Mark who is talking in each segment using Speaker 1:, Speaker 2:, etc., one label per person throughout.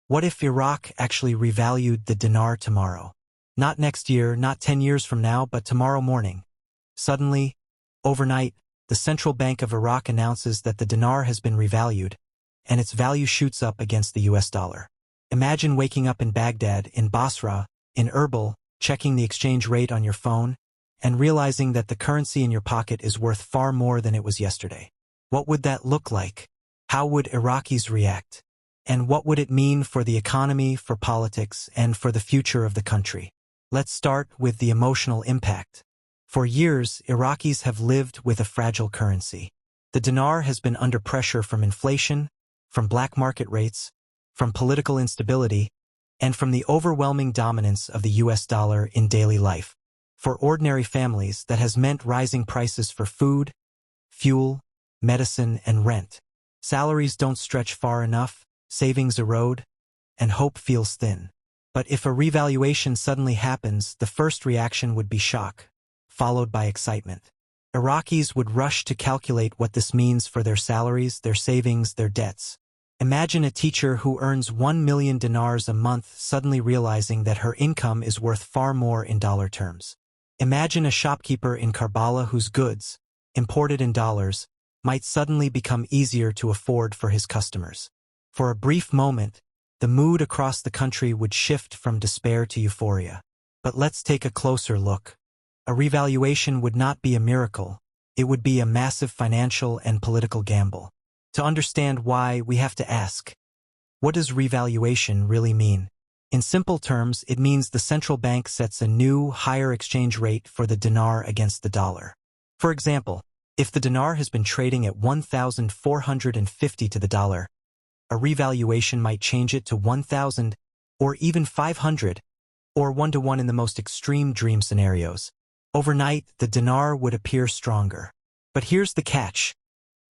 Speaker 1: What if Iraq actually revalued the dinar tomorrow? Not next year, not 10 years from now, but tomorrow morning. Suddenly, overnight, the Central Bank of Iraq announces that the dinar has been revalued, and its value shoots up against the US dollar. Imagine waking up in Baghdad, in Basra, in Erbil, checking the exchange rate on your phone, and realizing that the currency in your pocket is worth far more than it was yesterday. What would that look like? How would Iraqis react? And what would it mean for the economy, for politics, and for the future of the country? Let's start with the emotional impact. For years, Iraqis have lived with a fragile currency. The dinar has been under pressure from inflation, from black market rates, from political instability, and from the overwhelming dominance of the US dollar in daily life. For ordinary families, that has meant rising prices for food, fuel, medicine, and rent. Salaries don't stretch far enough, savings erode, and hope feels thin. But if a revaluation suddenly happens, the first reaction would be shock, followed by excitement. Iraqis would rush to calculate what this means for their salaries, their savings, their debts. Imagine a teacher who earns 1 million dinars a month suddenly realizing that her income is worth far more in dollar terms. Imagine a shopkeeper in Karbala whose goods, imported in dollars, might suddenly become easier to afford for his customers. For a brief moment, the mood across the country would shift from despair to euphoria. But let's take a closer look. A revaluation would not be a miracle. It would be a massive financial and political gamble. To understand why, we have to ask, what does revaluation really mean? In simple terms, it means the central bank sets a new, higher exchange rate for the dinar against the dollar. For example, if the dinar has been trading at 1,450 to the dollar, a revaluation might change it to 1,000 or even 500, or 1-to-1 in the most extreme dream scenarios. Overnight, the dinar would appear stronger. But here's the catch.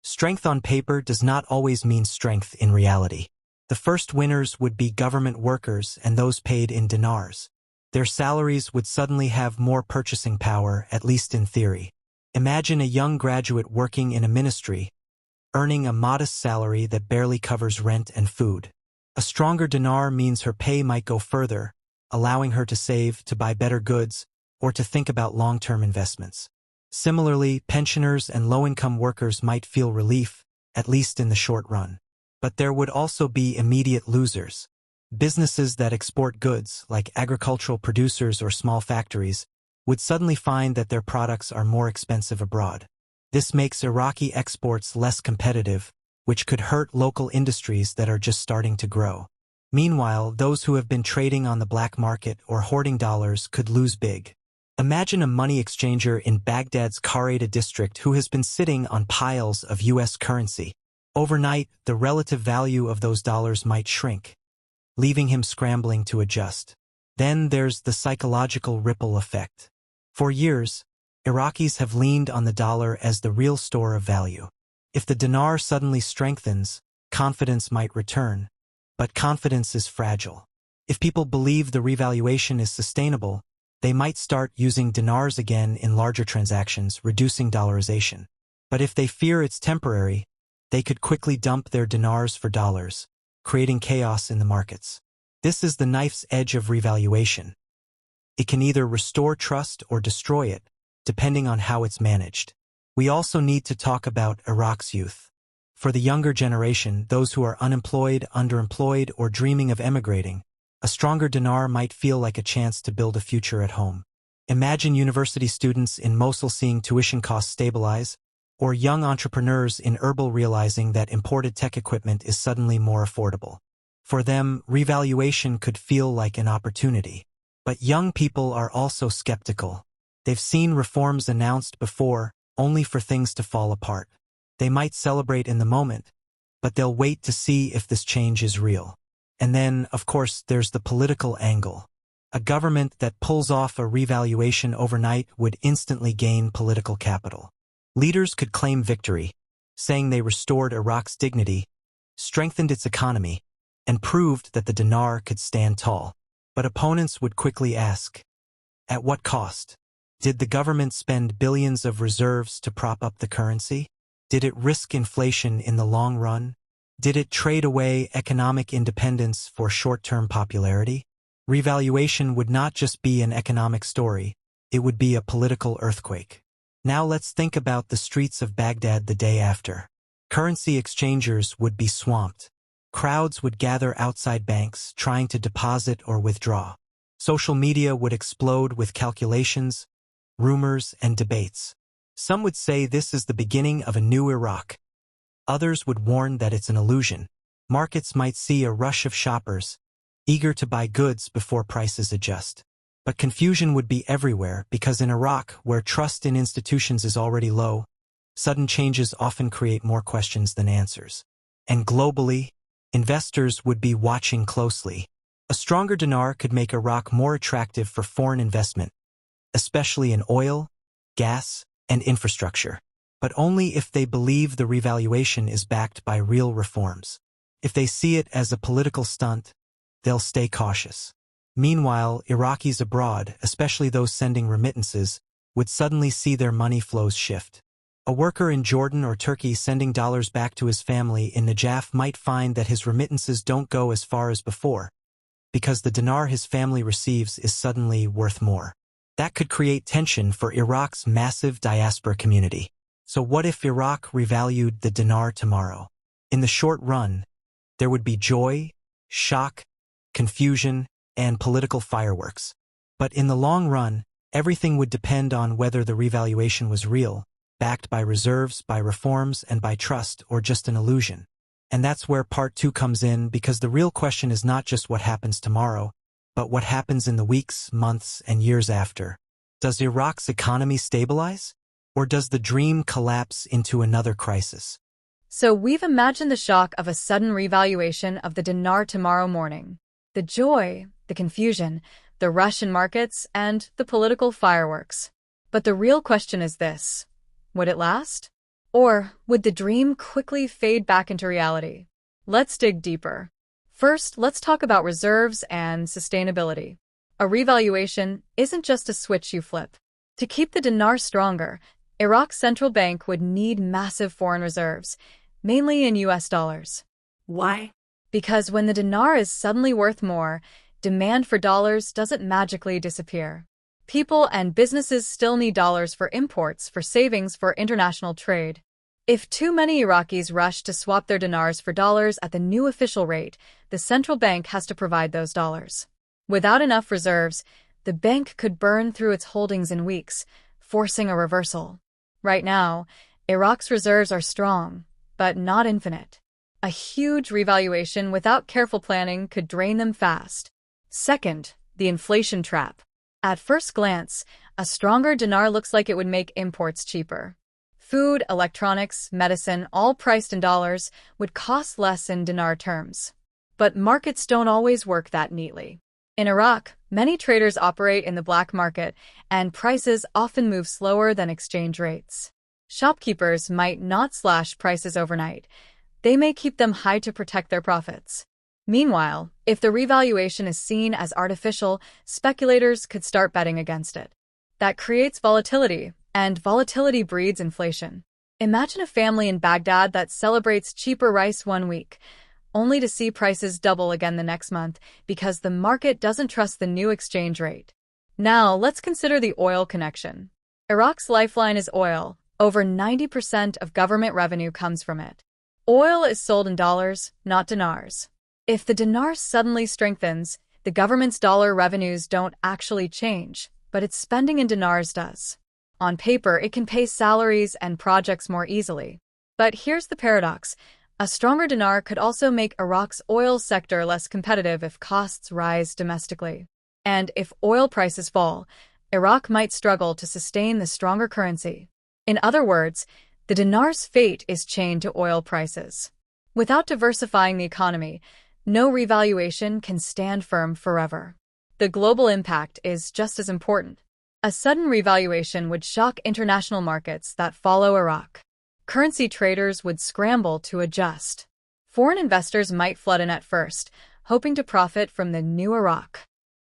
Speaker 1: Strength on paper does not always mean strength in reality. The first winners would be government workers and those paid in dinars. Their salaries would suddenly have more purchasing power, at least in theory. Imagine a young graduate working in a ministry, earning a modest salary that barely covers rent and food. A stronger dinar means her pay might go further, allowing her to save, to buy better goods, or to think about long-term investments. Similarly, pensioners and low-income workers might feel relief, at least in the short run. But there would also be immediate losers. Businesses that export goods, like agricultural producers or small factories, would suddenly find that their products are more expensive abroad. This makes Iraqi exports less competitive, which could hurt local industries that are just starting to grow. Meanwhile, those who have been trading on the black market or hoarding dollars could lose big. Imagine a money exchanger in Baghdad's Qarada district who has been sitting on piles of US currency. Overnight, the relative value of those dollars might shrink, leaving him scrambling to adjust. Then there's the psychological ripple effect. For years, Iraqis have leaned on the dollar as the real store of value. If the dinar suddenly strengthens, confidence might return. But confidence is fragile. If people believe the revaluation is sustainable, they might start using dinars again in larger transactions, reducing dollarization. But if they fear it's temporary, they could quickly dump their dinars for dollars, creating chaos in the markets. This is the knife's edge of revaluation. It can either restore trust or destroy it, depending on how it's managed. We also need to talk about Iraq's youth. For the younger generation, those who are unemployed, underemployed, or dreaming of emigrating, a stronger dinar might feel like a chance to build a future at home. Imagine university students in Mosul seeing tuition costs stabilize, or young entrepreneurs in Erbil realizing that imported tech equipment is suddenly more affordable. For them, revaluation could feel like an opportunity. But young people are also skeptical. They've seen reforms announced before, only for things to fall apart. They might celebrate in the moment, but they'll wait to see if this change is real. And then, of course, there's the political angle. A government that pulls off a revaluation overnight would instantly gain political capital. Leaders could claim victory, saying they restored Iraq's dignity, strengthened its economy, and proved that the dinar could stand tall. But opponents would quickly ask, at what cost? Did the government spend billions of reserves to prop up the currency? Did it risk inflation in the long run? Did it trade away economic independence for short-term popularity? Revaluation would not just be an economic story, it would be a political earthquake. Now let's think about the streets of Baghdad the day after. Currency exchangers would be swamped. Crowds would gather outside banks trying to deposit or withdraw. Social media would explode with calculations, rumors, and debates. Some would say this is the beginning of a new Iraq. Others would warn that it's an illusion. Markets might see a rush of shoppers, eager to buy goods before prices adjust. But confusion would be everywhere because in Iraq, where trust in institutions is already low, sudden changes often create more questions than answers. And globally, investors would be watching closely. A stronger dinar could make Iraq more attractive for foreign investment, especially in oil, gas, and infrastructure. But only if they believe the revaluation is backed by real reforms. If they see it as a political stunt, they'll stay cautious. Meanwhile, Iraqis abroad, especially those sending remittances, would suddenly see their money flows shift. A worker in Jordan or Turkey sending dollars back to his family in Najaf might find that his remittances don't go as far as before, because the dinar his family receives is suddenly worth more. That could create tension for Iraq's massive diaspora community. So what if Iraq revalued the dinar tomorrow? In the short run, there would be joy, shock, confusion, and political fireworks. But in the long run, everything would depend on whether the revaluation was real, backed by reserves, by reforms, and by trust, or just an illusion. And that's where part 2 comes in, because the real question is not just what happens tomorrow, but what happens in the weeks, months, and years after. Does Iraq's economy stabilize? Or does the dream collapse into another crisis?
Speaker 2: So we've imagined the shock of a sudden revaluation of the dinar tomorrow morning. The joy, the confusion, the rush in markets, and the political fireworks. But the real question is this: would it last? Or would the dream quickly fade back into reality? Let's dig deeper. First, let's talk about reserves and sustainability. A revaluation isn't just a switch you flip. To keep the dinar stronger, Iraq's central bank would need massive foreign reserves, mainly in US dollars.
Speaker 3: Why?
Speaker 2: Because when the dinar is suddenly worth more, demand for dollars doesn't magically disappear. People and businesses still need dollars for imports, for savings, for international trade. If too many Iraqis rush to swap their dinars for dollars at the new official rate, the central bank has to provide those dollars. Without enough reserves, the bank could burn through its holdings in weeks, forcing a reversal. Right now, Iraq's reserves are strong, but not infinite. A huge revaluation without careful planning could drain them fast. Second, the inflation trap. At first glance, a stronger dinar looks like it would make imports cheaper. Food, electronics, medicine, all priced in dollars, would cost less in dinar terms. But markets don't always work that neatly. In Iraq, many traders operate in the black market, and prices often move slower than exchange rates. Shopkeepers might not slash prices overnight. They may keep them high to protect their profits. Meanwhile, if the revaluation is seen as artificial, speculators could start betting against it. That creates volatility, and volatility breeds inflation. Imagine a family in Baghdad that celebrates cheaper rice one week, only to see prices double again the next month because the market doesn't trust the new exchange rate. Now, let's consider the oil connection. Iraq's lifeline is oil. Over 90% of government revenue comes from it. Oil is sold in dollars, not dinars. If the dinar suddenly strengthens, the government's dollar revenues don't actually change, but its spending in dinars does. On paper, it can pay salaries and projects more easily. But here's the paradox. A stronger dinar could also make Iraq's oil sector less competitive if costs rise domestically. And if oil prices fall, Iraq might struggle to sustain the stronger currency. In other words, the dinar's fate is chained to oil prices. Without diversifying the economy, no revaluation can stand firm forever. The global impact is just as important. A sudden revaluation would shock international markets that follow Iraq. Currency traders would scramble to adjust. Foreign investors might flood in at first, hoping to profit from the new Iraq.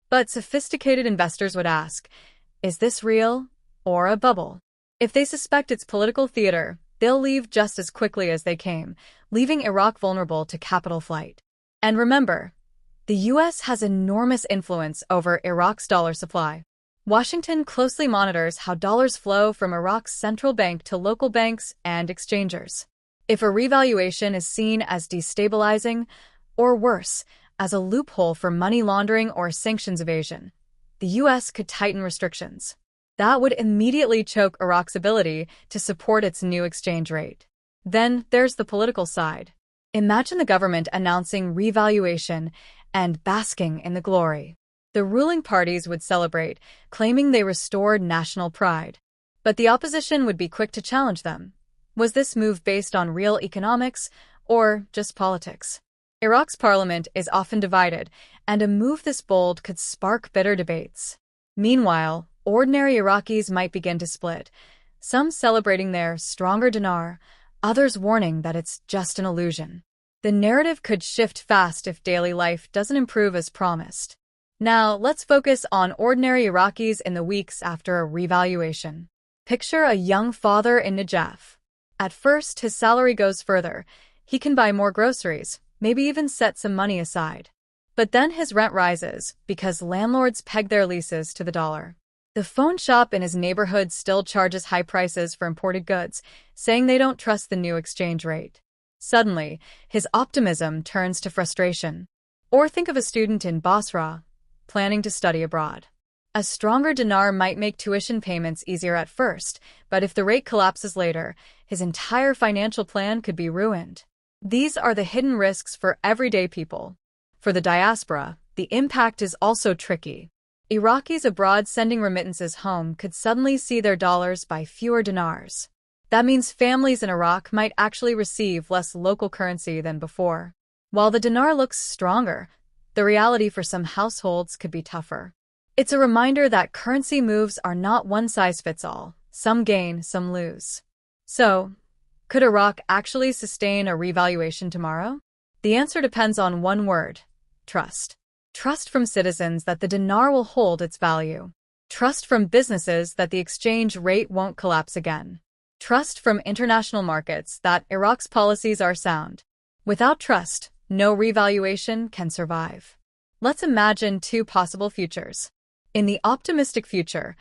Speaker 2: But sophisticated investors would ask, is this real or a bubble? If they suspect it's political theater, they'll leave just as quickly as they came, leaving Iraq vulnerable to capital flight. And remember, the U.S. has enormous influence over Iraq's dollar supply. Washington closely monitors how dollars flow from Iraq's central bank to local banks and exchangers. If a revaluation is seen as destabilizing, or worse, as a loophole for money laundering or sanctions evasion, the U.S. could tighten restrictions. That would immediately choke Iraq's ability to support its new exchange rate. Then there's the political side. Imagine the government announcing revaluation and basking in the glory. The ruling parties would celebrate, claiming they restored national pride. But the opposition would be quick to challenge them. Was this move based on real economics or just politics? Iraq's parliament is often divided, and a move this bold could spark bitter debates. Meanwhile, ordinary Iraqis might begin to split, some celebrating their stronger dinar, others warning that it's just an illusion. The narrative could shift fast if daily life doesn't improve as promised. Now, let's focus on ordinary Iraqis in the weeks after a revaluation. Picture a young father in Najaf. At first, his salary goes further. He can buy more groceries, maybe even set some money aside. But then his rent rises because landlords peg their leases to the dollar. The phone shop in his neighborhood still charges high prices for imported goods, saying they don't trust the new exchange rate. Suddenly, his optimism turns to frustration. Or think of a student in Basra, planning to study abroad. A stronger dinar might make tuition payments easier at first, but if the rate collapses later, his entire financial plan could be ruined. These are the hidden risks for everyday people. For the diaspora, the impact is also tricky. Iraqis abroad sending remittances home could suddenly see their dollars buy fewer dinars. That means families in Iraq might actually receive less local currency than before. While the dinar looks stronger, the reality for some households could be tougher. It's a reminder that currency moves are not one-size-fits-all. Some gain, some lose. So, could Iraq actually sustain a revaluation tomorrow? The answer depends on one word: trust. Trust from citizens that the dinar will hold its value. Trust from businesses that the exchange rate won't collapse again. Trust from international markets that Iraq's policies are sound. Without trust, no revaluation can survive. Let's imagine two possible futures. In the optimistic future,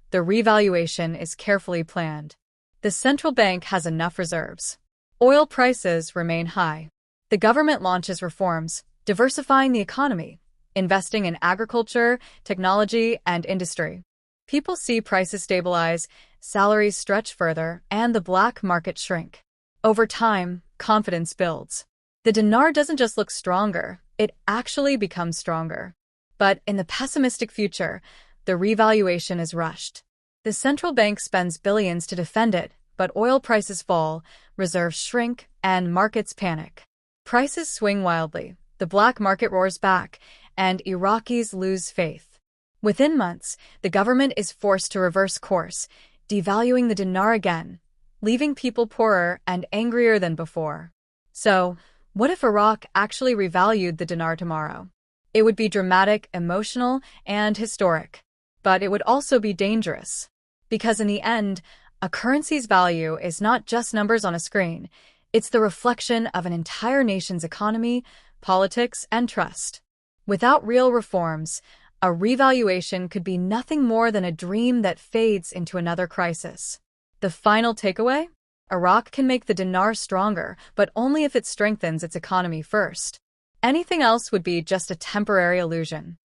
Speaker 2: the revaluation is carefully planned. The central bank has enough reserves. Oil prices remain high. The government launches reforms, diversifying the economy, investing in agriculture, technology, and industry. People see prices stabilize, salaries stretch further, and the black market shrink. Over time, confidence builds. The dinar doesn't just look stronger, it actually becomes stronger. But in the pessimistic future, the revaluation is rushed. The central bank spends billions to defend it, but oil prices fall, reserves shrink, and markets panic. Prices swing wildly, the black market roars back, and Iraqis lose faith. Within months, the government is forced to reverse course, devaluing the dinar again, leaving people poorer and angrier than before. So, what if Iraq actually revalued the dinar tomorrow? It would be dramatic, emotional, and historic. But it would also be dangerous. Because in the end, a currency's value is not just numbers on a screen. It's the reflection of an entire nation's economy, politics, and trust. Without real reforms, a revaluation could be nothing more than a dream that fades into another crisis. The final takeaway? Iraq can make the dinar stronger, but only if it strengthens its economy first. Anything else would be just a temporary illusion.